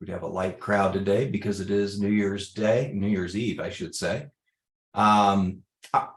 We'd have a light crowd today because it is New Year's Day, New Year's Eve, I should say. All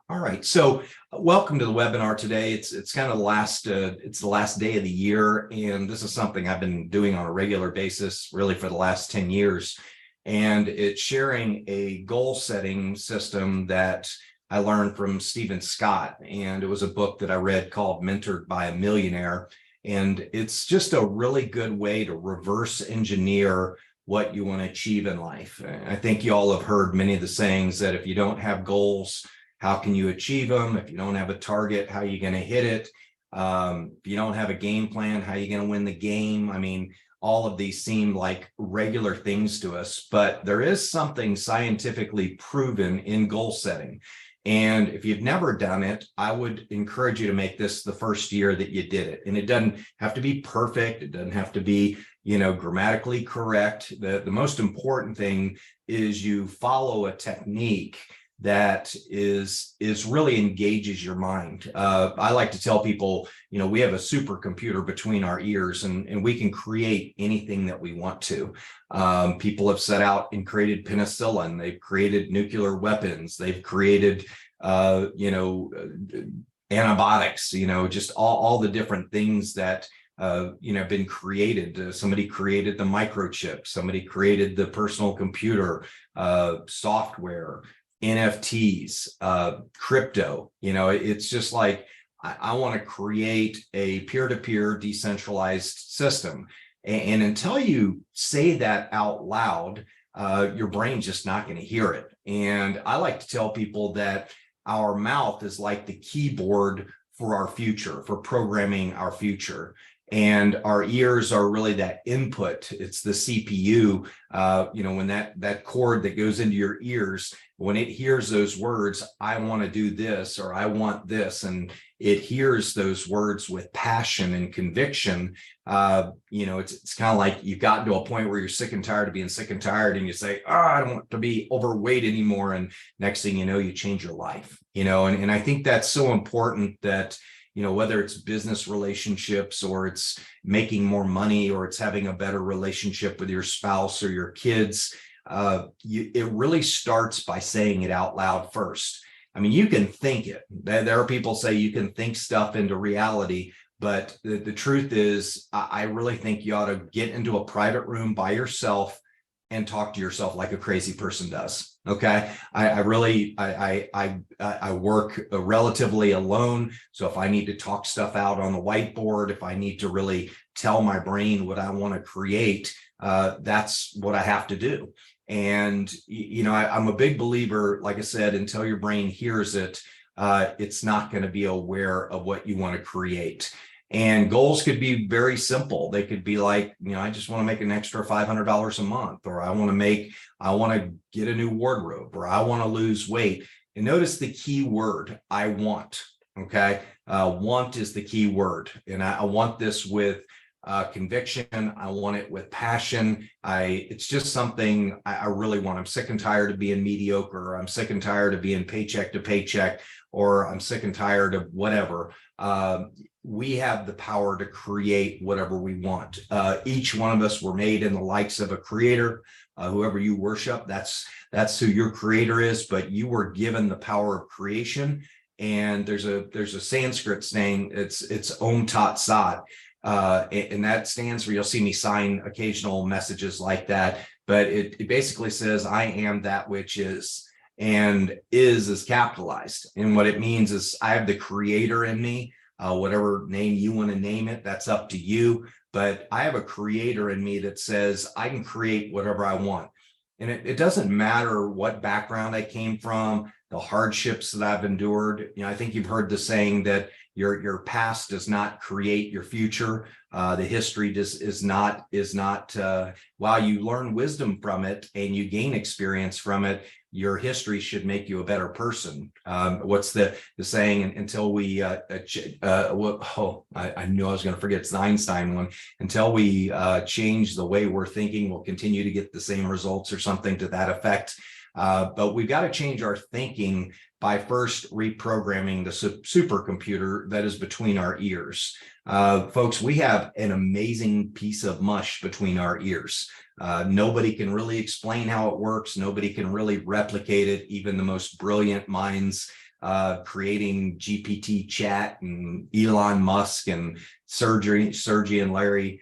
right, so welcome to the webinar today. It's kind of the last it's the last day of the year, and this is something I've been doing on a regular basis really for the last 10 years. And it's sharing a goal setting system that I learned from Stephen Scott, and it was a book that I read called Mentored by a Millionaire. And it's just a really good way to reverse engineer what you want to achieve in life. I think you all have heard many of the sayings that if you don't have goals, how can you achieve them? If you don't have a target, how are you going to hit it? If you don't have a game plan, how are you going to win the game? I mean, all of these seem like regular things to us, but there is something scientifically proven in goal setting. And if you've never done it, I would encourage you to make this the first year that you did it. And it doesn't have to be perfect. It doesn't have to be, grammatically correct. The most important thing is you follow a technique that is really engages your mind. I like to tell people, we have a supercomputer between our ears, and we can create anything that we want to. People have set out and created penicillin. They've created nuclear weapons. They've created, antibiotics. Just all the different things that have been created. Somebody created the microchip. Somebody created the personal computer, software, NFTs, crypto. It's just like I want to create a peer-to-peer decentralized system. And until you say that out loud, your brain's just not going to hear it. And I like to tell people that our mouth is like the keyboard for our future, for programming our future. And our ears are really that input. It's the CPU. When that cord that goes into your ears, when it hears those words, I want to do this, or I want this, and it hears those words with passion and conviction. It's kind of like you've gotten to a point where you're sick and tired of being sick and tired, and you say, I don't want to be overweight anymore. And next thing you know, you change your life, and I think that's so important that, whether it's business relationships, or it's making more money, or it's having a better relationship with your spouse or your kids, it really starts by saying it out loud first. I mean, you can think it. There are people say you can think stuff into reality, but the truth is, I really think you ought to get into a private room by yourself and talk to yourself like a crazy person does. Okay. I work relatively alone. So if I need to talk stuff out on the whiteboard, if I need to really tell my brain what I want to create, that's what I have to do. And, I'm a big believer, like I said, until your brain hears it, it's not going to be aware of what you want to create. And goals could be very simple. They could be like, I just want to make an extra $500 a month, or I want to get a new wardrobe, or I want to lose weight. And notice the key word, I want. Okay. Want is the key word. And I want this with conviction. I want it with passion. It's just something I really want. I'm sick and tired of being mediocre. Or I'm sick and tired of being paycheck to paycheck, or I'm sick and tired of whatever. We have the power to create whatever we want. Each one of us were made in the likes of a creator. Whoever you worship, that's who your creator is, but you were given the power of creation. And there's a Sanskrit saying, it's Om Tat Sat. And that stands for, you'll see me sign occasional messages like that, but it basically says, I am that which is, and is capitalized. And what it means is I have the creator in me. Whatever name you want to name it, that's up to you. But I have a creator in me that says I can create whatever I want. And it doesn't matter what background I came from, the hardships that I've endured. I think you've heard the saying that your past does not create your future. The history is not, while you learn wisdom from it and you gain experience from it, your history should make you a better person. What's the saying? Until we, I knew I was going to forget, it's the Einstein one. Until we change the way we're thinking, we'll continue to get the same results, or something to that effect. But we've got to change our thinking by first reprogramming the supercomputer that is between our ears. Folks, we have an amazing piece of mush between our ears. Nobody can really explain how it works. Nobody can really replicate it. Even the most brilliant minds creating GPT chat, and Elon Musk and Sergey and Larry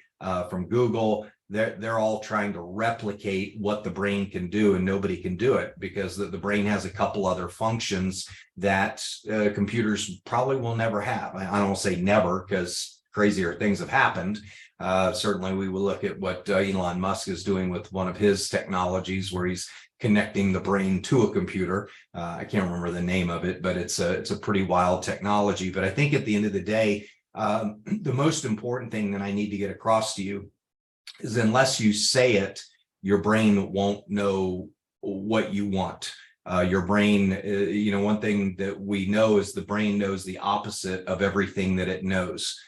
from Google, they're all trying to replicate what the brain can do, and nobody can do it because the brain has a couple other functions that computers probably will never have. I don't say never because crazier things have happened. Certainly we will look at what Elon Musk is doing with one of his technologies where he's connecting the brain to a computer. I can't remember the name of it, but it's a pretty wild technology. But I think at the end of the day, the most important thing that I need to get across to you is unless you say it, your brain won't know what you want. Your brain, one thing that we know is the brain knows the opposite of everything that it knows.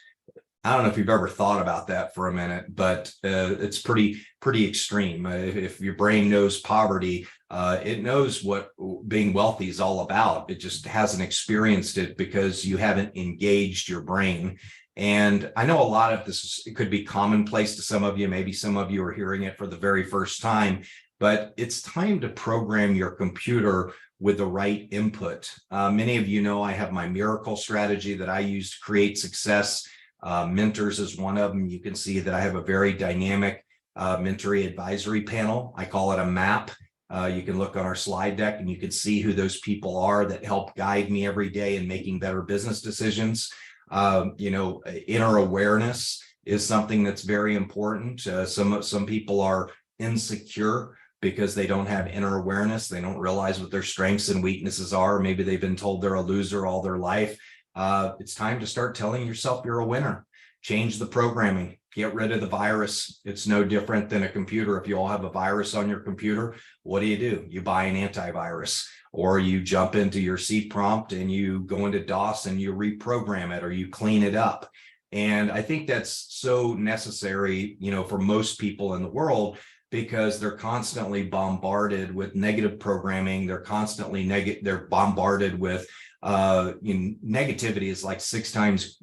I don't know if you've ever thought about that for a minute, but it's pretty extreme. If your brain knows poverty, it knows what being wealthy is all about. It just hasn't experienced it because you haven't engaged your brain. And I know a lot of this it could be commonplace to some of you. Maybe some of you are hearing it for the very first time, but it's time to program your computer with the right input. Many of you know I have my miracle strategy that I use to create success. Mentors is one of them. You can see that I have a very dynamic Mentory advisory panel. I call it a map. You can look on our slide deck and you can see who those people are that help guide me every day in making better business decisions. Inner awareness is something that's very important. Some people are insecure because they don't have inner awareness. They don't realize what their strengths and weaknesses are. Maybe they've been told they're a loser all their life. It's time to start telling yourself you're a winner. Change the programming. Get rid of the virus. It's no different than a computer. If you all have a virus on your computer, what do? You buy an antivirus, or you jump into your C prompt and you go into DOS and you reprogram it, or you clean it up. And I think that's so necessary, for most people in the world, because they're constantly bombarded with negative programming. They're constantly they're bombarded with negativity is like 6 times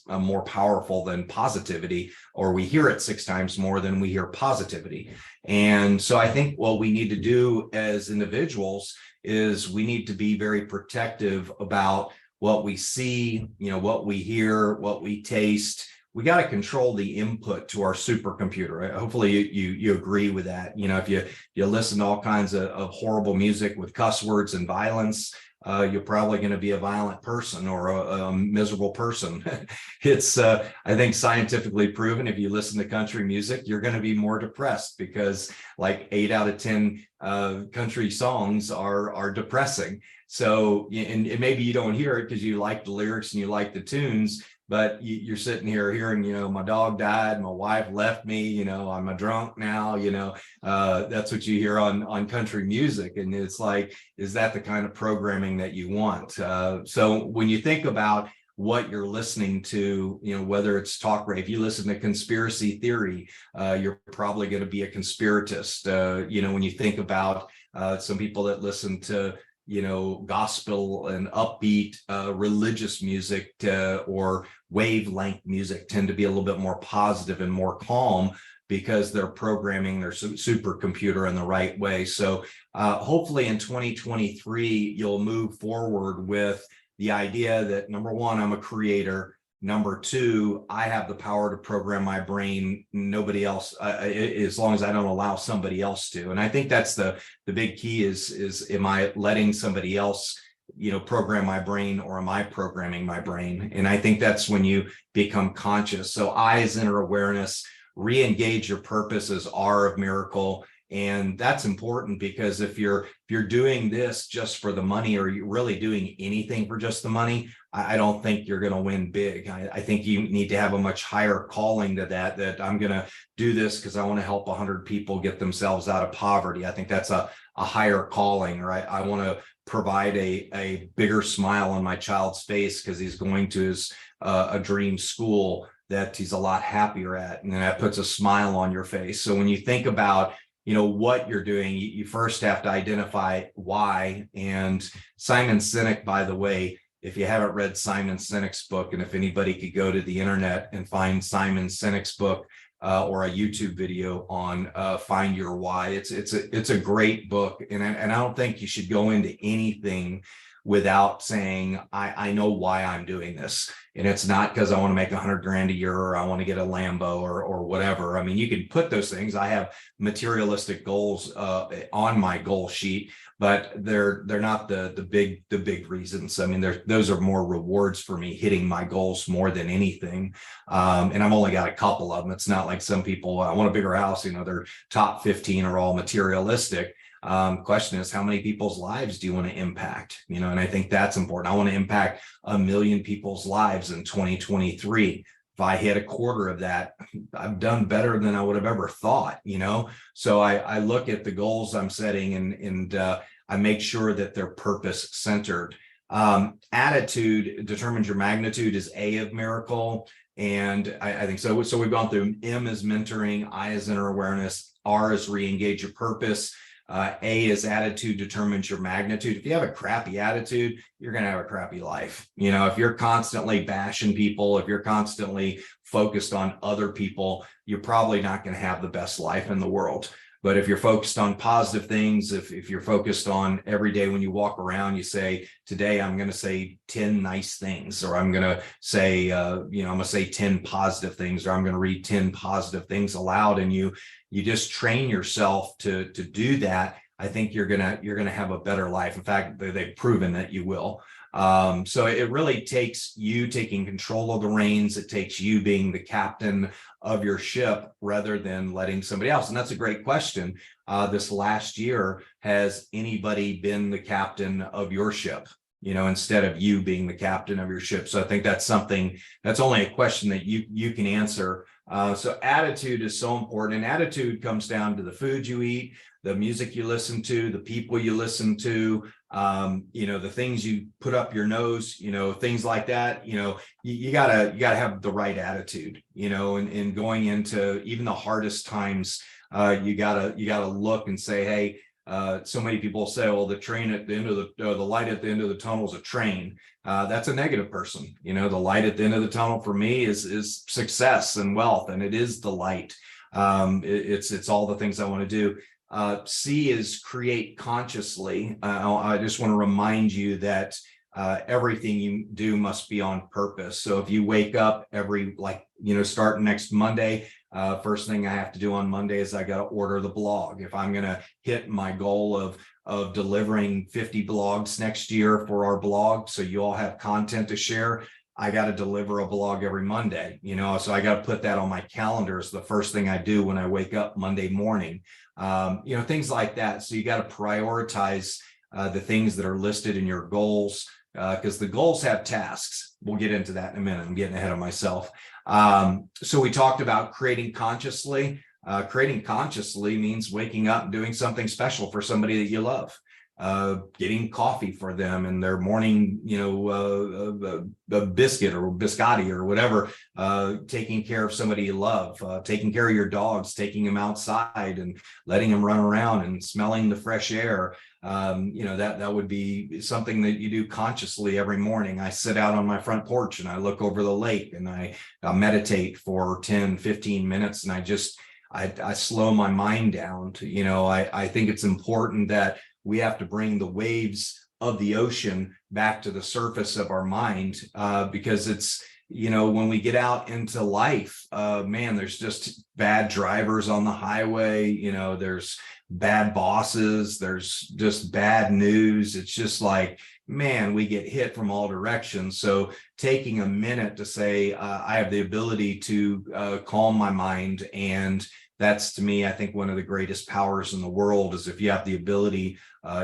more powerful than positivity, or we hear it 6 times more than we hear positivity. And so I think what we need to do as individuals is we need to be very protective about what we see, what we hear, what we taste. We got to control the input to our supercomputer. Hopefully you agree with that. If you listen to all kinds of horrible music with cuss words and violence, you're probably going to be a violent person or a miserable person. It's, I think, scientifically proven if you listen to country music, you're going to be more depressed because like 8 out of 10 country songs are depressing. So, and maybe you don't hear it because you like the lyrics and you like the tunes, but you're sitting here hearing, my dog died, my wife left me, I'm a drunk now, that's what you hear on country music. And it's like, is that the kind of programming that you want? So when you think about what you're listening to, whether it's talk radio, if you listen to conspiracy theory, you're probably going to be a conspiratist. When you think about some people that listen to gospel and upbeat religious music or wavelength music tend to be a little bit more positive and more calm because they're programming their supercomputer in the right way. So hopefully in 2023, you'll move forward with the idea that, number one, I'm a creator. Number two, I have the power to program my brain. Nobody else, as long as I don't allow somebody else to. And I think that's the big key is am I letting somebody else, program my brain, or am I programming my brain? And I think that's when you become conscious. So I, as inner awareness, re-engage your purpose as R of miracle. And that's important because if you're doing this just for the money, or you're really doing anything for just the money, I don't think you're going to win big. I think you need to have a much higher calling to that I'm going to do this because I want to help 100 people get themselves out of poverty. I think that's a higher calling, right? I want to provide a bigger smile on my child's face because he's going to a dream school that he's a lot happier at. And then that puts a smile on your face. So when you think about what you're doing, you first have to identify why. And Simon Sinek, by the way, if you haven't read Simon Sinek's book, and if anybody could go to the internet and find Simon Sinek's book, or a YouTube video on Find Your Why, it's a great book, and I don't think you should go into anything without saying, I know why I'm doing this. And it's not because I want to make 100 grand a year, or I want to get a Lambo, or whatever. I mean, you can put those things. I have materialistic goals on my goal sheet, but they're not the big reasons. I mean, those are more rewards for me hitting my goals more than anything. And I've only got a couple of them. It's not like some people, I want a bigger house, their top 15 are all materialistic. Question is, how many people's lives do you want to impact? And I think that's important. I want to impact 1 million people's lives in 2023. If I hit a quarter of that, I've done better than I would have ever thought, So I look at the goals I'm setting, and I make sure that they're purpose centered. Attitude determines your magnitude is A of miracle. And I think so. So we've gone through M is mentoring, I is inner awareness, R is re-engage your purpose. A is attitude determines your magnitude. If you have a crappy attitude, you're going to have a crappy life. If you're constantly bashing people, if you're constantly focused on other people, you're probably not going to have the best life in the world. But if you're focused on positive things, if you're focused on every day when you walk around, you say, today I'm going to say 10 nice things, or I'm going to say, I'm going to say 10 positive things, or I'm going to read 10 positive things aloud. And you just train yourself to do that. I think you're going to have a better life. In fact, they've proven that you will. So it really takes you taking control of the reins. It takes you being the captain of your ship rather than letting somebody else. And that's a great question. This last year, has anybody been the captain of your ship, instead of you being the captain of your ship? So I think that's something, that's only a question that you can answer. So attitude is so important. And attitude comes down to the food you eat, the music you listen to, the people you listen to, the things you put up your nose, things like that. You gotta have the right attitude, and going into even the hardest times, you gotta look and say, hey, so many people say, well, the train at the end of the light at the end of the tunnel is a train. That's a negative person. The light at the end of the tunnel for me is success and wealth, and it is the light. It's all the things I want to do. C is create consciously. I just want to remind you that everything you do must be on purpose. So if you wake up starting next Monday, first thing I have to do on Monday is I got to order the blog. If I'm going to hit my goal of delivering 50 blogs next year for our blog, so you all have content to share, I got to deliver a blog every Monday, so I got to put that on my calendar as the first thing I do when I wake up Monday morning, things like that. So you got to prioritize the things that are listed in your goals, because the goals have tasks. We'll get into that in a minute. I'm getting ahead of myself. So we talked about creating consciously. Creating consciously means waking up and doing something special for somebody that you love. Getting coffee for them in their morning, a biscuit or biscotti or whatever, taking care of somebody you love, taking care of your dogs, taking them outside and letting them run around and smelling the fresh air. That would be something that you do consciously every morning. I sit out on my front porch and I look over the lake and I meditate for 10, 15 minutes. And I slow my mind down to, I think it's important that we have to bring the waves of the ocean back to the surface of our mind, because it's, when we get out into life, there's just bad drivers on the highway, there's bad bosses, there's just bad news. It's just like, we get hit from all directions. So taking a minute to say, I have the ability to calm my mind, and that's, to me, I think one of the greatest powers in the world is if you have the ability,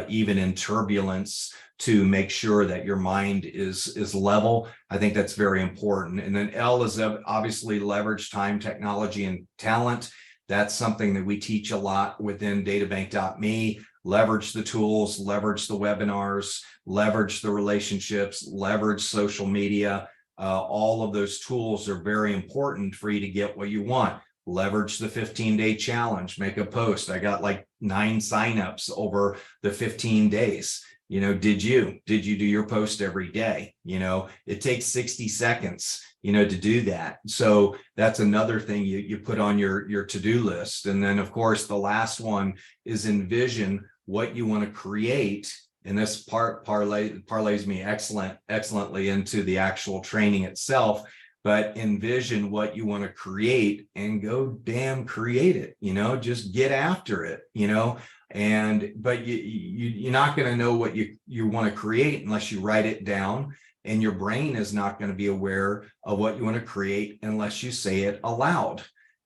even in turbulence, to make sure that your mind is level. I think that's very important. And then L is obviously leverage time, technology, and talent. That's something that we teach a lot within databank.me. Leverage the tools, leverage the webinars, leverage the relationships, leverage social media. All of those tools are very important for you to get what you want. leverage the 15-day challenge, make a post. I got like 9 signups over the 15 days. Did you do your post every day? It takes 60 seconds, to do that. So that's another thing you put on your to-do list. And then of course, the last one is envision what you want to create. And this part parlays me excellently into the actual training itself. But envision what you want to create and go damn create it, just get after it, but you're not going to know what you want to create unless you write it down, and your brain is not going to be aware of what you want to create unless you say it aloud.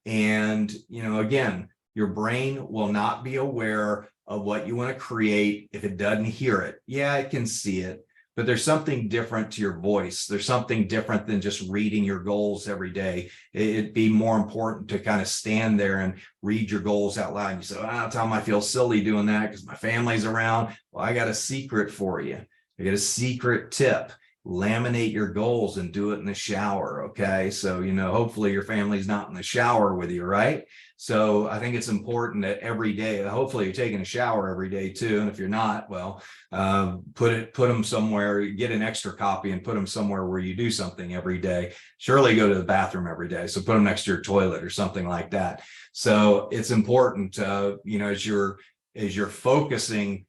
And, again, your brain will not be aware of what you want to create if it doesn't hear it. Yeah, it can see it. But there's something different to your voice. There's something different than just reading your goals every day. It'd be more important to kind of stand there and read your goals out loud. And you say, well, Tom, I feel silly doing that because my family's around. Well, I got a secret for you. I got a secret tip. Laminate your goals and do it in the shower. Okay. So, hopefully your family's not in the shower with you, right? So I think it's important that every day, hopefully you're taking a shower every day too. And if you're not, well, put them somewhere, get an extra copy and put them somewhere where you do something every day. Surely go to the bathroom every day. So put them next to your toilet or something like that. So it's important, as you're focusing,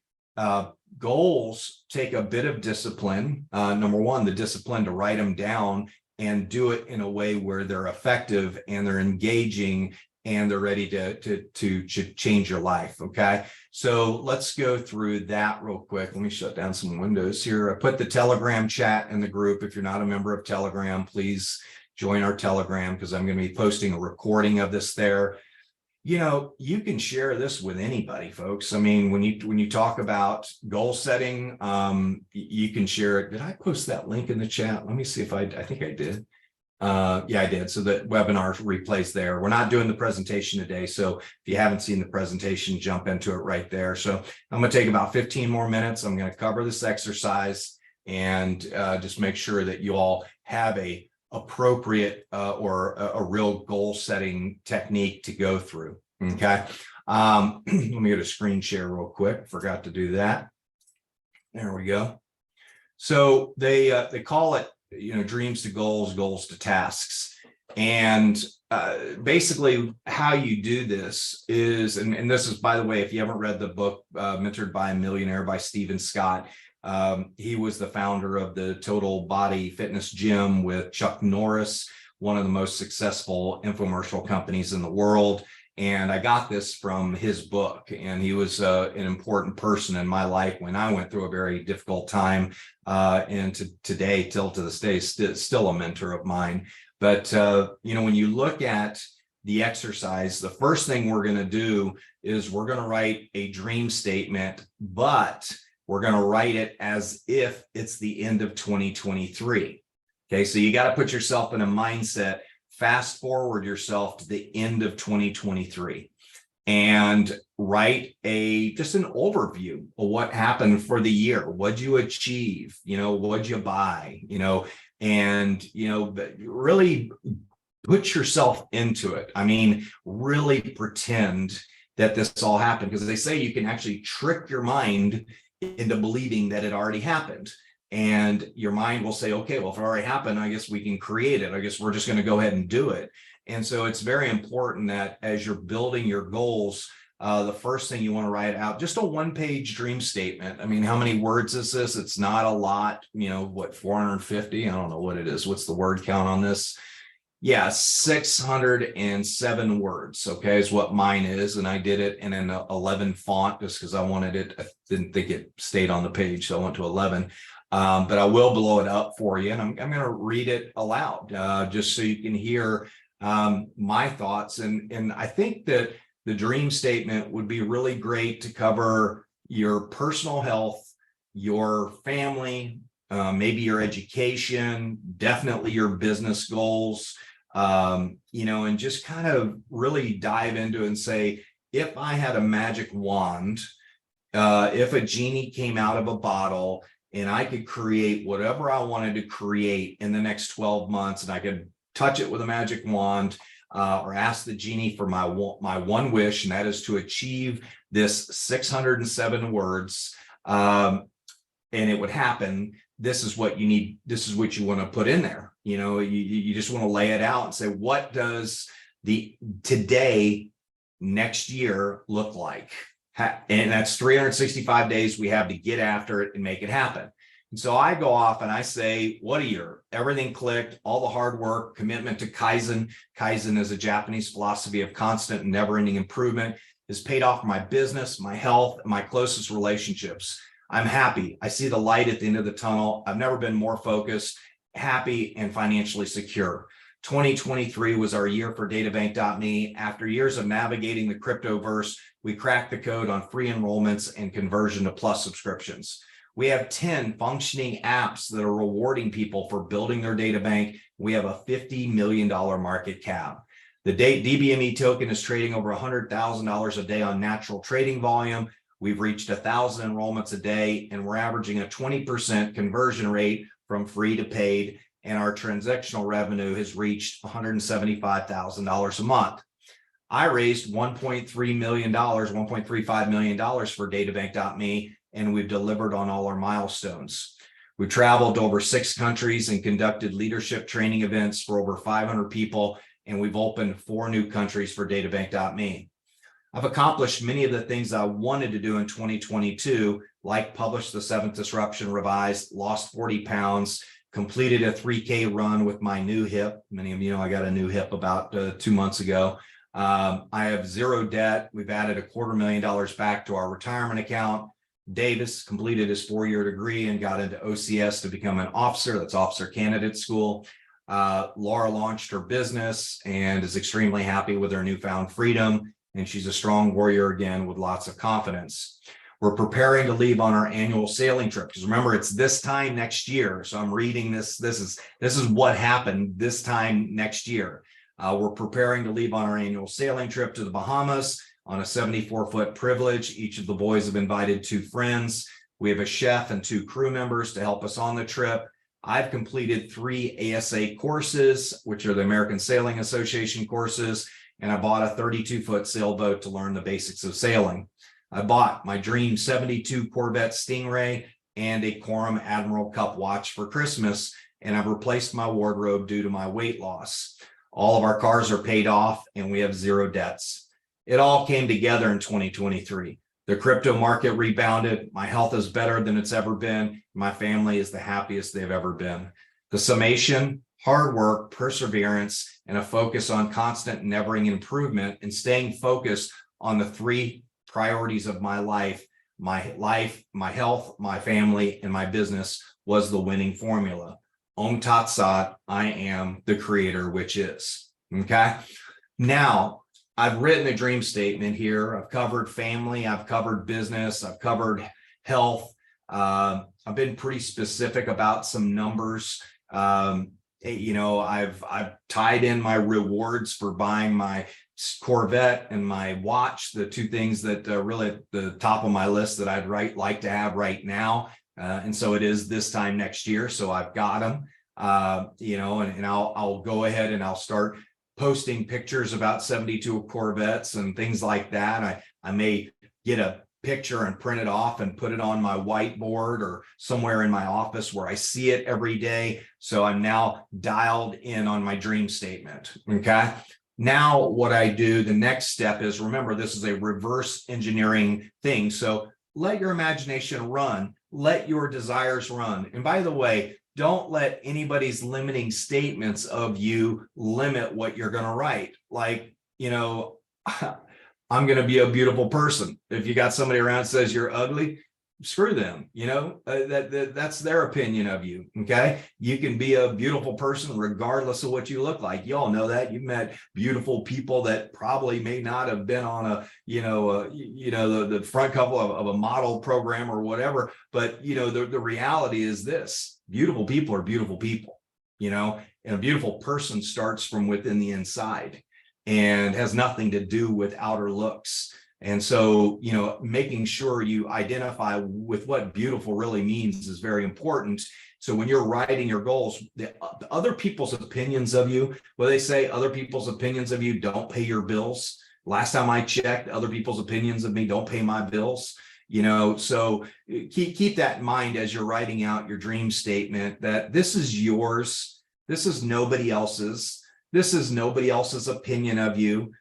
goals take a bit of discipline. Number one, the discipline to write them down and do it in a way where they're effective and they're engaging and they're ready to change your life. Okay. So let's go through that real quick. Let me shut down some windows here. I put the Telegram chat in the group. If you're not a member of Telegram, please join our Telegram because I'm going to be posting a recording of this there. You can share this with anybody, folks. I mean, when you talk about goal setting, you can share it. Did I post that link in the chat? Let me see if I think I did. Yeah, I did. So the webinar replays there. We're not doing the presentation today. So if you haven't seen the presentation, jump into it right there. So I'm going to take about 15 more minutes. I'm going to cover this exercise and just make sure that you all have a appropriate or a real goal setting technique to go through. Okay. Let me get a screen share real quick. Forgot to do that. There we go. So they call it, dreams to goals, goals to tasks. And basically how you do this is, and this is, by the way, if you haven't read the book, Mentored by a Millionaire by Stephen Scott, he was the founder of the Total Body Fitness Gym with Chuck Norris, one of the most successful infomercial companies in the world. And I got this from his book, and he was an important person in my life when I went through a very difficult time. And today, till to this day, still a mentor of mine. But, when you look at the exercise, the first thing we're going to do is we're going to write a dream statement, but we're going to write it as if it's the end of 2023. Okay, so you got to put yourself in a mindset, fast forward yourself to the end of 2023 and write just an overview of what happened for the year. What'd you achieve? What'd you buy? And really put yourself into it. I mean, really pretend that this all happened, because they say you can actually trick your mind into believing that it already happened. And your mind will say, okay, well, if it already happened, I guess we can create it. I guess we're just going to go ahead and do it. And so it's very important that as you're building your goals, the first thing you want to write out, just a one-page dream statement. I mean, how many words is this? It's not a lot, 450? I don't know what it is. What's the word count on this? Yeah, 607 words, okay, is what mine is. And I did it in an 11 font just because I wanted it. I didn't think it stayed on the page, so I went to 11. But I will blow it up for you, and I'm going to read it aloud just so you can hear my thoughts. And I think that the dream statement would be really great to cover your personal health, your family, maybe your education, definitely your business goals, and just kind of really dive into it and say, if I had a magic wand, if a genie came out of a bottle and I could create whatever I wanted to create in the next 12 months, and I could touch it with a magic wand, or ask the genie for my one wish, and that is to achieve this 607 words, and it would happen. This is what you need. This is what you want to put in there. You just want to lay it out and say, what does the today, next year look like? And that's 365 days we have to get after it and make it happen. And so I go off and I say, what a year. Everything clicked, all the hard work, commitment to Kaizen. Kaizen is a Japanese philosophy of constant and never-ending improvement, has paid off for my business, my health, and my closest relationships. I'm happy. I see the light at the end of the tunnel. I've never been more focused, happy, and financially secure. 2023 was our year for DataBank.me. After years of navigating the cryptoverse, we cracked the code on free enrollments and conversion to Plus subscriptions. We have 10 functioning apps that are rewarding people for building their data bank. We have a $50 million market cap. The DBME token is trading over $100,000 a day on natural trading volume. We've reached 1,000 enrollments a day, and we're averaging a 20% conversion rate from free to paid. And our transactional revenue has reached $175,000 a month. I raised $1.3 million, $1.35 million for DataBank.me, and we've delivered on all our milestones. We've traveled to over 6 countries and conducted leadership training events for over 500 people, and we've opened 4 new countries for DataBank.me. I've accomplished many of the things I wanted to do in 2022, like publish The Seventh Disruption Revised, lost 40 pounds, completed a 3K run with my new hip. Many of you know I got a new hip about 2 months ago. I have 0 debt. We've added $250,000 back to our retirement account. Davis completed his 4-year degree and got into OCS to become an officer. That's Officer Candidate School. Laura launched her business and is extremely happy with her newfound freedom. And she's a strong warrior again with lots of confidence. We're preparing to leave on our annual sailing trip, because remember, it's this time next year. So I'm reading this. This is what happened this time next year. We're preparing to leave on our annual sailing trip to the Bahamas on a 74-foot privilege. Each of the boys have invited 2 friends. We have a chef and 2 crew members to help us on the trip. I've completed 3 ASA courses, which are the American Sailing Association courses, and I bought a 32-foot sailboat to learn the basics of sailing. I bought my dream 72 Corvette Stingray and a Quorum Admiral Cup watch for Christmas, and I've replaced my wardrobe due to my weight loss. All of our cars are paid off, and we have 0 debts. It all came together in 2023. The crypto market rebounded. My health is better than it's ever been. My family is the happiest they've ever been. The summation: hard work, perseverance, and a focus on constant, never-ending improvement, and staying focused on the 3 priorities of my life, my health, my family, and my business, was the winning formula. Om Tat Sat, I am the creator, which is. Okay. Now, I've written a dream statement here. I've covered family, I've covered business, I've covered health. I've been pretty specific about some numbers. I've tied in my rewards for buying my Corvette and my watch, the 2 things that really at the top of my list that I'd like to have right now. And so it is this time next year. So I've got them, and I'll go ahead and I'll start posting pictures about 72 Corvettes and things like that. I may get a picture and print it off and put it on my whiteboard or somewhere in my office where I see it every day. So I'm now dialed in on my dream statement. Okay. Now what I do, the next step is, remember, this is a reverse engineering thing. So let your imagination run, let your desires run. And by the way, don't let anybody's limiting statements of you limit what you're going to write. Like, I'm going to be a beautiful person. If you got somebody around that says you're ugly, screw them. That's their opinion of you. Okay. You can be a beautiful person regardless of what you look like. You all know that. You've met beautiful people that probably may not have been on the front cover of a model program or whatever. But, the reality is this: beautiful people are beautiful people, and a beautiful person starts from within the inside and has nothing to do with outer looks. And so, making sure you identify with what beautiful really means is very important. So when you're writing your goals, the other people's opinions of you, well, they say other people's opinions of you don't pay your bills. Last time I checked, other people's opinions of me don't pay my bills. So keep that in mind as you're writing out your dream statement, that this is yours. This is nobody else's. This is nobody else's opinion of you.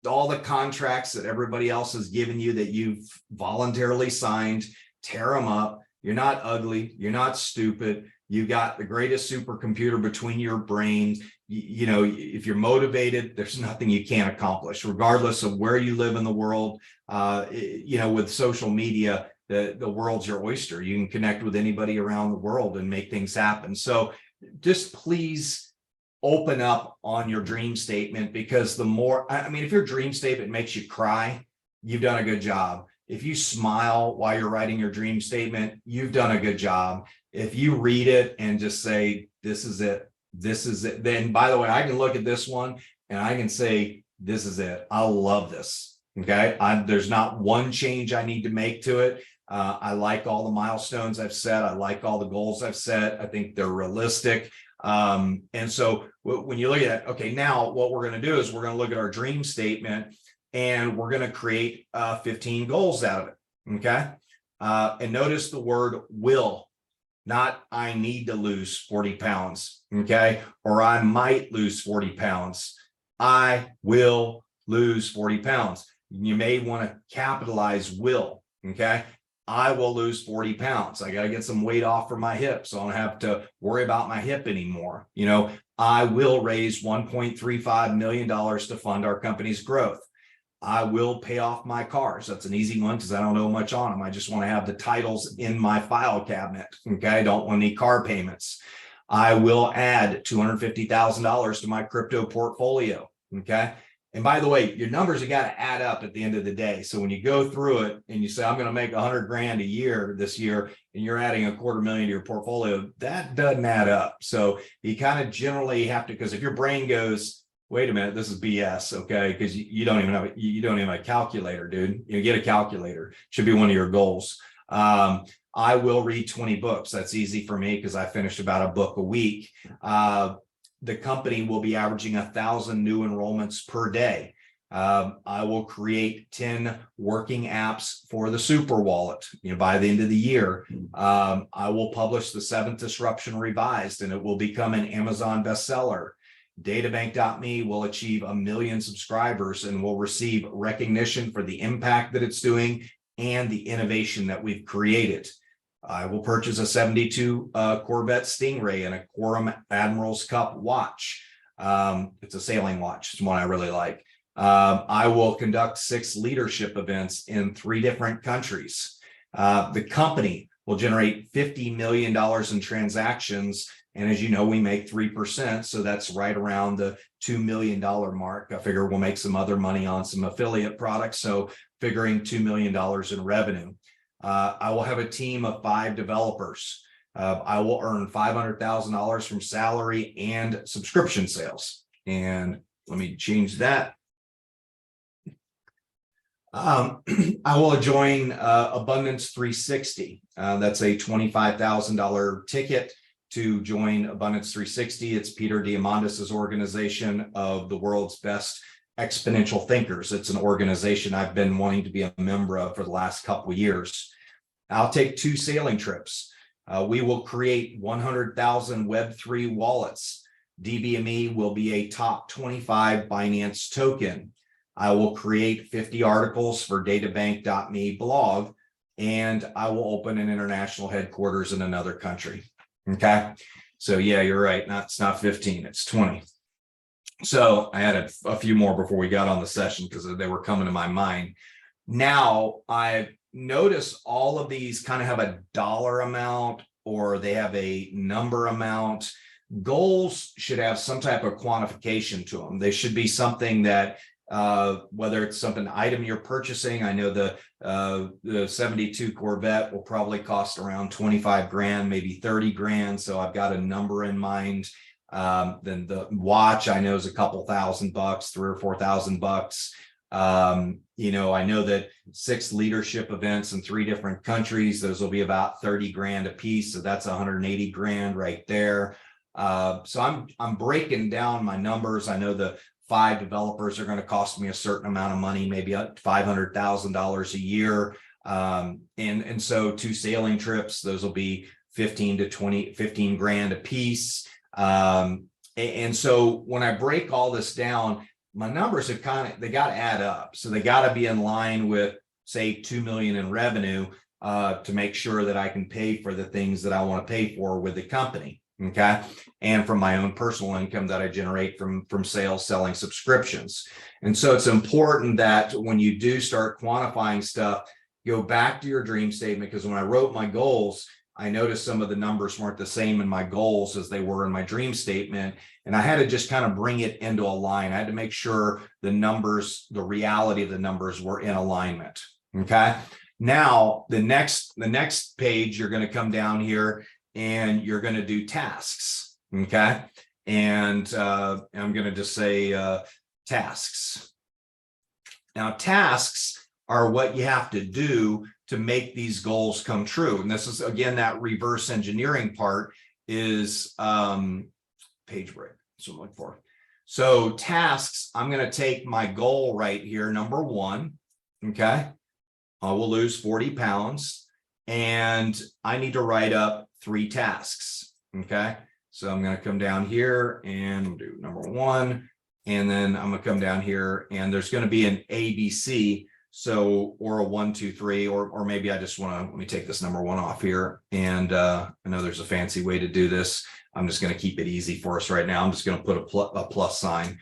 All the contracts that everybody else has given you that you've voluntarily signed, tear them up. You're not ugly. You're not stupid. You got the greatest supercomputer between your brains. If you're motivated, there's nothing you can't accomplish, regardless of where you live in the world. With social media, the world's your oyster. You can connect with anybody around the world and make things happen. So just please open up on your dream statement, because if your dream statement makes you cry, you've done a good job. If you smile while you're writing your dream statement, you've done a good job. If you read it and just say, this is it, then, by the way, I can look at this one and I can say, this is it. I love this. Okay. There's not one change I need to make to it. I like all the milestones I've set. I like all the goals I've set. I think they're realistic. And so when you look at it, okay, now what we're going to do is we're going to look at our dream statement and we're going to create 15 goals out of it. Okay. And notice the word will, not I need to lose 40 pounds. Okay. Or I might lose 40 pounds. I will lose 40 pounds. You may want to capitalize will. Okay. I will lose 40 pounds. I got to get some weight off from my hip, so I don't have to worry about my hip anymore. I will raise $1.35 million to fund our company's growth. I will pay off my cars. That's an easy one because I don't know much on them. I just want to have the titles in my file cabinet. Okay. I don't want any car payments. I will add $250,000 to my crypto portfolio. Okay. And by the way, your numbers have got to add up at the end of the day. So when you go through it and you say, I'm going to make 100 grand a year this year, and you're adding $250,000 to your portfolio, that doesn't add up. So you kind of generally have to, because if your brain goes, wait a minute, this is BS, okay? Because you don't even have a calculator, dude. You get a calculator. Should be one of your goals. I will read 20 books. That's easy for me because I finish about a book a week. The company will be averaging 1,000 new enrollments per day. I will create 10 working apps for the Super Wallet. By the end of the year, I will publish the 7th Disruption Revised, and it will become an Amazon bestseller. Databank.me will achieve 1 million subscribers and will receive recognition for the impact that it's doing and the innovation that we've created. I will purchase a 72 Corvette Stingray and a Quorum Admiral's Cup watch. It's a sailing watch. It's one I really like. I will conduct 6 leadership events in 3 different countries. The company will generate $50 million in transactions. And as you know, we make 3%. So that's right around the $2 million mark. I figure we'll make some other money on some affiliate products. So figuring $2 million in revenue. I will have a team of 5 developers. I will earn $500,000 from salary and subscription sales. And let me change that. I will join Abundance 360. That's a $25,000 ticket to join Abundance 360. It's Peter Diamandis' organization of the world's best exponential thinkers. It's an organization I've been wanting to be a member of for the last couple of years. I'll take 2 sailing trips. We will create 100,000 Web3 wallets. DBME will be a top 25 Binance token. I will create 50 articles for databank.me blog, and I will open an international headquarters in another country. Okay. So yeah, you're right. It's not 15, it's 20. So I had a few more before we got on the session because they were coming to my mind. Now I notice all of these kind of have a dollar amount or they have a number amount. Goals should have some type of quantification to them. They should be something that whether it's something item you're purchasing. I know the 72 Corvette will probably cost around 25 grand, maybe 30 grand. So I've got a number in mind. Then the watch I know is a couple $1,000, $3,000 or $4,000. You know, I know that 6 leadership events in 3 different countries, those will be about 30 grand a piece. So that's 180 grand right there. So I'm breaking down my numbers. I know the 5 developers are going to cost me a certain amount of money, maybe $500,000 a year. And so 2 sailing trips, those will be 15 grand a piece. And so when I break all this down, my numbers have they got to add up. So they got to be in line with, say, 2 million in revenue to make sure that I can pay for the things that I want to pay for with the company. Okay. And from my own personal income that I generate from sales, selling subscriptions. And so it's important that when you do start quantifying stuff, go back to your dream statement, because when I wrote my goals, I noticed some of the numbers weren't the same in my goals as they were in my dream statement. And I had to just kind of bring it into a line. I had to make sure the numbers, the reality of the numbers were in alignment. Okay. Now, the next page, you're going to come down here and you're going to do tasks. Okay. And I'm going to just say tasks. Now, tasks are what you have to do to make these goals come true. And this is, again, that reverse engineering part is page break. That's what I'm looking for. So tasks, I'm going to take my goal right here, number 1. Okay. I will lose 40 pounds and I need to write up 3 tasks. Okay. So I'm going to come down here and do number 1. And then I'm going to come down here and there's going to be an ABC. So, or a 1, 2, 3, or maybe I just want to, let me take this number 1 off here. And I know there's a fancy way to do this. I'm just going to keep it easy for us right now. I'm just going to put a plus sign.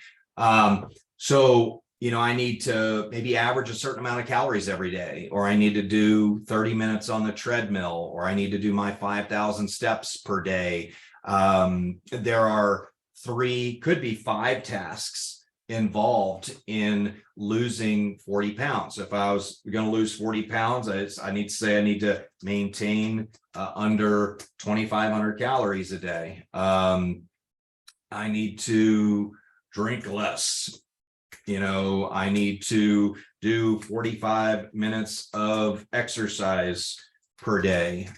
So, you know, I need to maybe average a certain amount of calories every day, or I need to do 30 minutes on the treadmill, or I need to do my 5,000 steps per day. There are 3, could be 5 tasks involved in losing 40 pounds. If I was going to lose 40 pounds, I need to say I need to maintain under 2,500 calories a day. I need to drink less. You know, I need to do 45 minutes of exercise per day.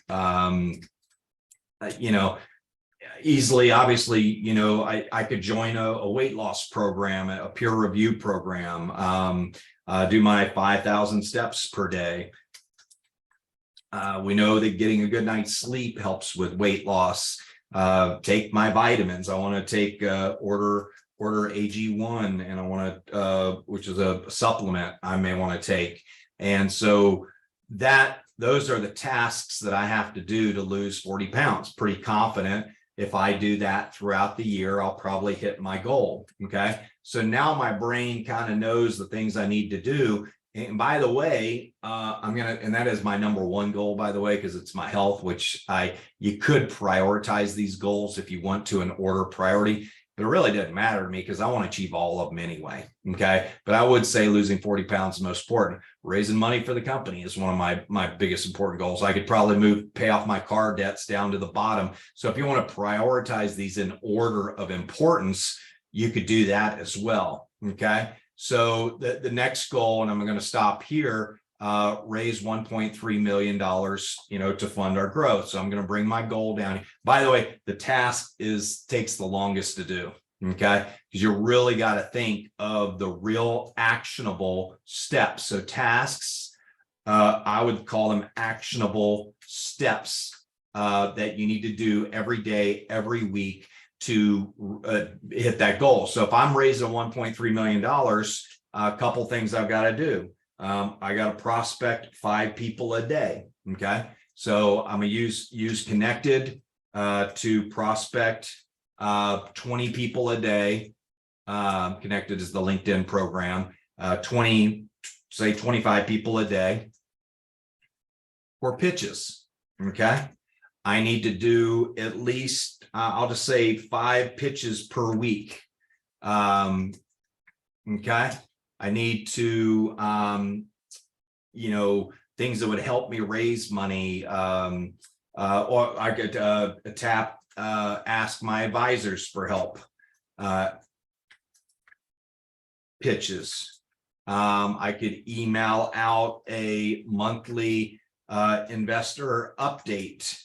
You know, easily, obviously, you know, I could join a weight loss program, a peer review program, do my 5,000 steps per day. We know that getting a good night's sleep helps with weight loss. Take my vitamins. I want to take order AG1, and I want to, which is a supplement I may want to take. And so those are the tasks that I have to do to lose 40 pounds. Pretty confident if I do that throughout the year, I'll probably hit my goal. Okay. So now my brain kind of knows the things I need to do. And by the way, and that is my number 1 goal, by the way, because it's my health, which you could prioritize these goals if you want to in order priority, but it really doesn't matter to me because I want to achieve all of them anyway. Okay. But I would say losing 40 pounds is most important. Raising money for the company is one of my biggest important goals. I could probably pay off my car debts down to the bottom. So if you want to prioritize these in order of importance, you could do that as well. Okay. So the next goal, and I'm going to stop here, raise $1.3 million, you know, to fund our growth. So I'm going to bring my goal down. By the way, the task takes the longest to do. Okay. Because you really got to think of the real actionable steps. So tasks, I would call them actionable steps that you need to do every day, every week to hit that goal. So if I'm raising $1.3 million, a couple things I've got to do. I got to prospect 5 people a day. Okay. So I'm going to use Connected to prospect 20 people a day. Connected is the LinkedIn program. 25 people a day for pitches. Okay. I need to do at least, I'll just say 5 pitches per week. Okay. I need to, you know, things that would help me raise money. Or I could ask my advisors for help. Pitches. I could email out a monthly investor update,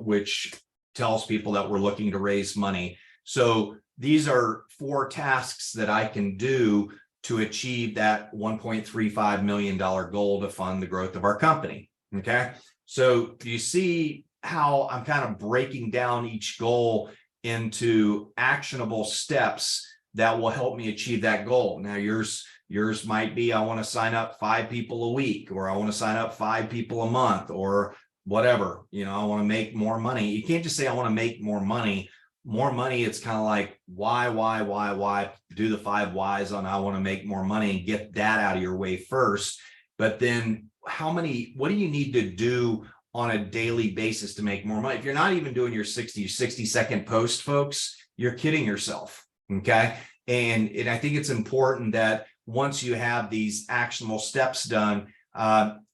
which tells people that we're looking to raise money. So these are 4 tasks that I can do to achieve that $1.35 million goal to fund the growth of our company. Okay. So you see how I'm kind of breaking down each goal into actionable steps that will help me achieve that goal. Now yours might be, I want to sign up 5 people a week, or I want to sign up 5 people a month, or whatever. I want to make more money. You can't just say I want to make more money. More money, it's kind of like why do the 5 whys on I want to make more money and get that out of your way first. But then what do you need to do on a daily basis to make more money? If you're not even doing your 60-second post, folks, you're kidding yourself. Okay. And I think it's important that once you have these actionable steps done,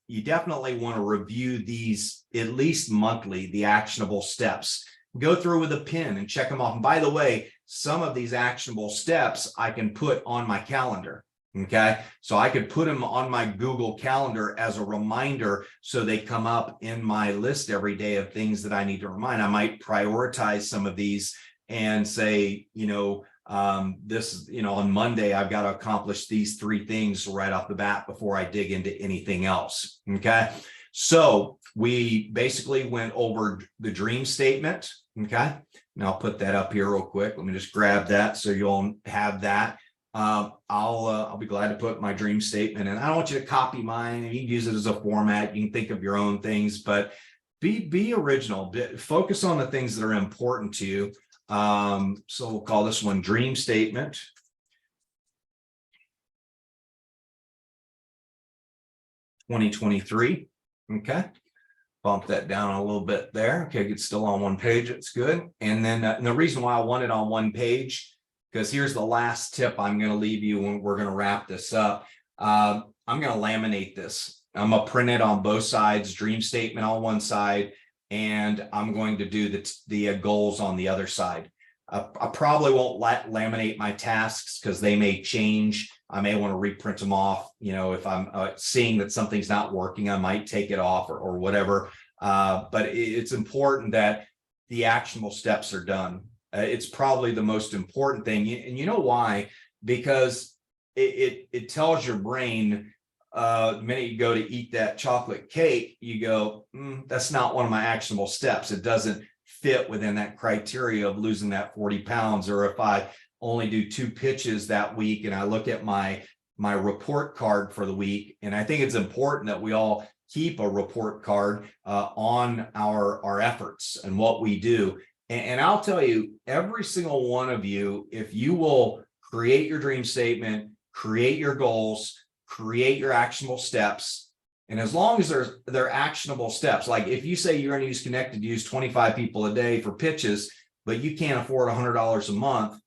you definitely want to review these at least monthly, the actionable steps. Go through with a pen and check them off. And by the way, some of these actionable steps I can put on my calendar. Okay. So I could put them on my Google Calendar as a reminder, so they come up in my list every day of things that I need to remind. I might prioritize some of these and say, on Monday, I've got to accomplish these 3 things right off the bat before I dig into anything else. Okay. So we basically went over the dream statement. Okay. Now I'll put that up here real quick. Let me just grab that so you'll have that. I'll be glad to put my dream statement in. I don't want you to copy mine. You can use it as a format. You can think of your own things, but be original. Focus on the things that are important to you. So we'll call this one dream statement. (2023). Okay. Bump that down a little bit there. Okay, it's still on one page. It's good. And then and the reason why I want it on one page, because here's the last tip I'm going to leave you when we're going to wrap this up. I'm going to laminate this. I'm going to print it on both sides, dream statement on one side, and I'm going to do the goals on the other side. I probably won't laminate my tasks because they may change. I may want to reprint them off. If I'm seeing that something's not working, I might take it off or whatever. But it's important that the actionable steps are done. It's probably the most important thing. And you know why? Because it tells your brain, the minute you go to eat that chocolate cake, you go, that's not one of my actionable steps. It doesn't fit within that criteria of losing that 40 pounds. Or if I only do 2 pitches that week and I look at my report card for the week, and I think it's important that we all keep a report card on our efforts and what we do. And I'll tell you, every single one of you, if you will create your dream statement, create your goals, create your actionable steps, and as long as they're actionable steps, like if you say you're going to use Connected to use 25 people a day for pitches, but you can't afford $100 a month,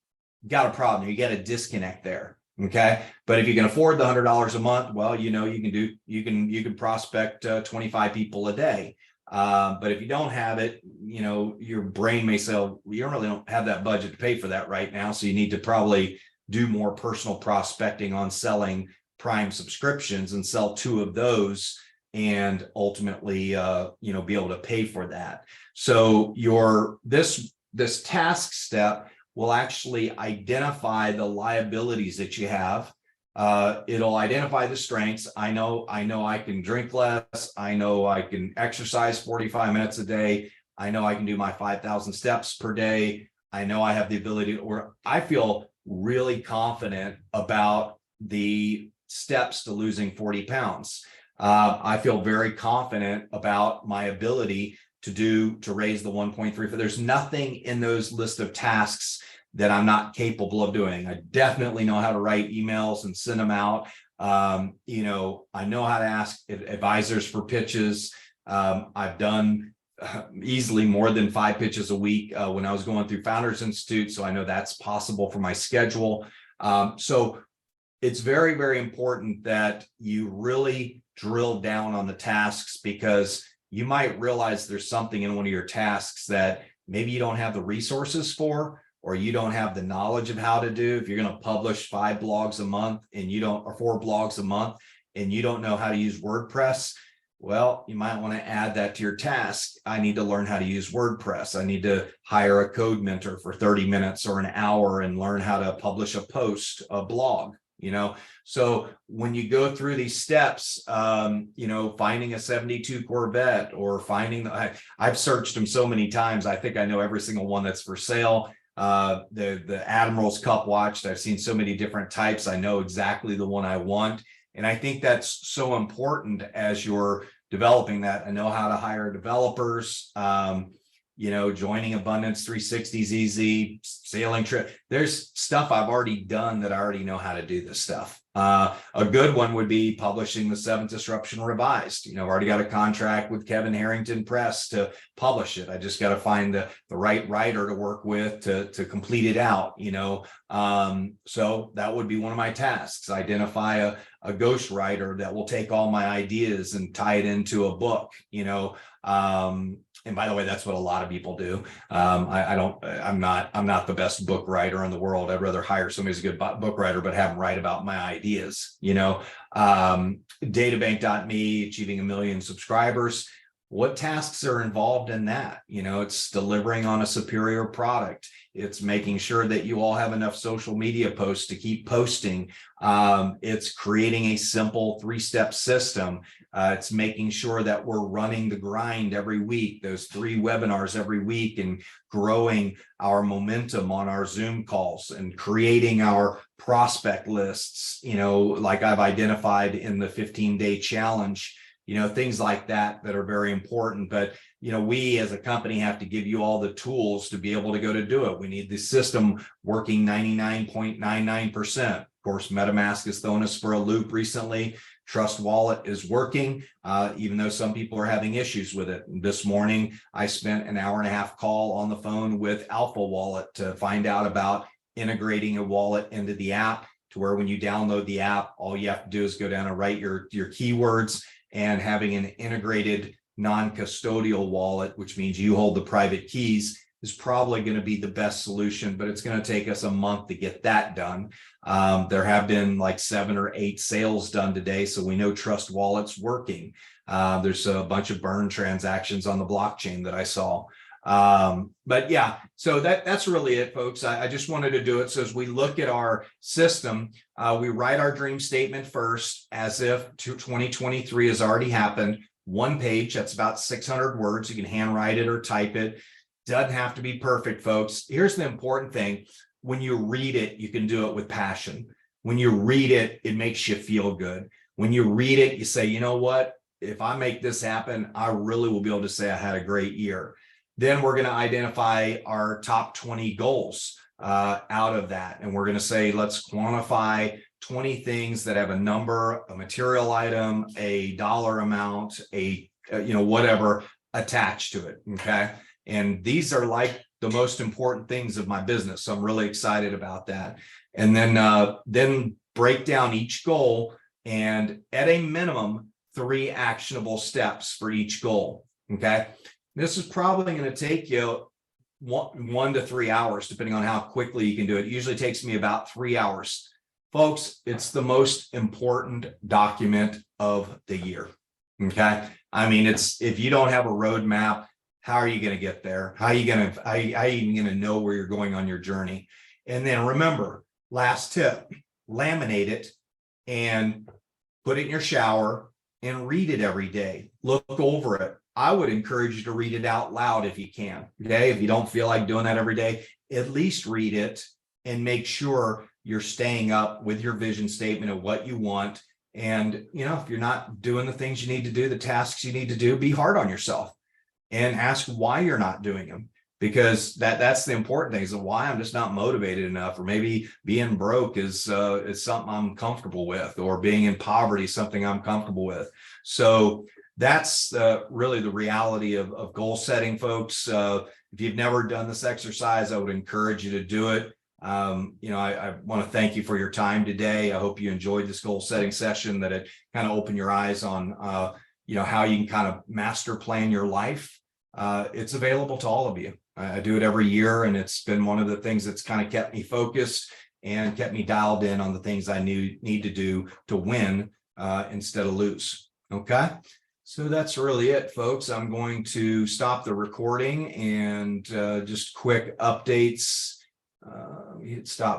you got a problem. You got a disconnect there. Okay. But if you can afford the $100 a month, well, you can prospect 25 people a day. But if you don't have it, your brain may say, well, you really don't have that budget to pay for that right now. So you need to probably do more personal prospecting on selling Prime subscriptions and sell 2 of those and ultimately, be able to pay for that. So this task step will actually identify the liabilities that you have. It'll identify the strengths. I know I can drink less. I know I can exercise 45 minutes a day. I know I can do my 5,000 steps per day. I know I have the ability or I feel really confident about the steps to losing 40 pounds. I feel very confident about my ability to raise the 1.3. There's nothing in those list of tasks that I'm not capable of doing. I definitely know how to write emails and send them out. I know how to ask advisors for pitches. I've done easily more than 5 pitches a week when I was going through Founders Institute. So I know that's possible for my schedule. So it's very, very important that you really drill down on the tasks, because you might realize there's something in one of your tasks that maybe you don't have the resources for, or you don't have the knowledge of how to do, if you're going to publish 5 blogs a month and you don't, or 4 blogs a month, and you don't know how to use WordPress, well, you might want to add that to your task. I need to learn how to use WordPress. I need to hire a code mentor for 30 minutes or an hour and learn how to publish a post, a blog, So when you go through these steps, finding a 72 Corvette or finding, I've searched them so many times. I think I know every single one that's for sale. The Admiral's Cup watch, I've seen so many different types. I know exactly the one I want. And I think that's so important as you're developing that. I know how to hire developers, joining Abundance 360 is easy, sailing trip. There's stuff I've already done that I already know how to do this stuff. A good one would be publishing the 7th Disruption Revised. I've already got a contract with Kevin Harrington Press to publish it. I just got to find the right writer to work with to complete it out, so that would be one of my tasks. Identify a ghostwriter that will take all my ideas and tie it into a book, and by the way, that's what a lot of people do. I'm not the best book writer in the world. I'd rather hire somebody who's a good book writer, but have them write about my ideas, Databank.me, achieving 1 million subscribers. What tasks are involved in that? It's delivering on a superior product. It's making sure that you all have enough social media posts to keep posting. It's creating a simple 3-step system. It's making sure that we're running the grind every week, those 3 webinars every week, and growing our momentum on our Zoom calls and creating our prospect lists, like I've identified in the 15-day challenge. Things like that are very important. But, we as a company have to give you all the tools to be able to go to do it. We need the system working 99.99%. Of course, MetaMask has thrown us for a loop recently. Trust Wallet is working, even though some people are having issues with it. This morning, I spent an 1.5-hour call on the phone with Alpha Wallet to find out about integrating a wallet into the app, to where when you download the app, all you have to do is go down and write your keywords. And having an integrated non-custodial wallet, which means you hold the private keys, is probably going to be the best solution, but it's going to take us a month to get that done. There have been like 7 or 8 sales done today, so we know Trust Wallet's working. There's a bunch of burn transactions on the blockchain that I saw. But yeah, so that's really it, folks. I just wanted to do it. So as we look at our system, we write our dream statement first, as if 2023 has already happened. 1 page, that's about 600 words. You can handwrite it or type it. Doesn't have to be perfect, folks. Here's the important thing. When you read it, you can do it with passion. When you read it, it makes you feel good. When you read it, you say, you know what? If I make this happen, I really will be able to say I had a great year. Then we're going to identify our top 20 goals out of that. And we're going to say, let's quantify 20 things that have a number, a material item, a dollar amount, whatever attached to it. Okay. And these are like the most important things of my business. So I'm really excited about that. And then break down each goal, and at a minimum, 3 actionable steps for each goal. Okay. This is probably going to take you 1 to 3 hours, depending on how quickly you can do it. It usually takes me about 3 hours. Folks, it's the most important document of the year. Okay. I mean, if you don't have a roadmap, how are you going to get there? How are you even going to know where you're going on your journey? And then remember, last tip, laminate it and put it in your shower and read it every day. Look over it. I would encourage you to read it out loud if you can. Okay. If you don't feel like doing that every day, at least read it and make sure you're staying up with your vision statement of what you want. And, if you're not doing the things you need to do, the tasks you need to do, be hard on yourself and ask why you're not doing them. Because that's the important thing, is why I'm just not motivated enough, or maybe being broke is something I'm comfortable with, or being in poverty is something I'm comfortable with. So that's really the reality of goal setting, folks. If you've never done this exercise, I would encourage you to do it. I want to thank you for your time today. I hope you enjoyed this goal setting session, that it kind of opened your eyes on, how you can kind of master plan your life. It's available to all of you. I do it every year, and it's been one of the things that's kind of kept me focused and kept me dialed in on the things I need to do to win instead of lose. Okay. So that's really it, folks. I'm going to stop the recording and just quick updates. Hit stop.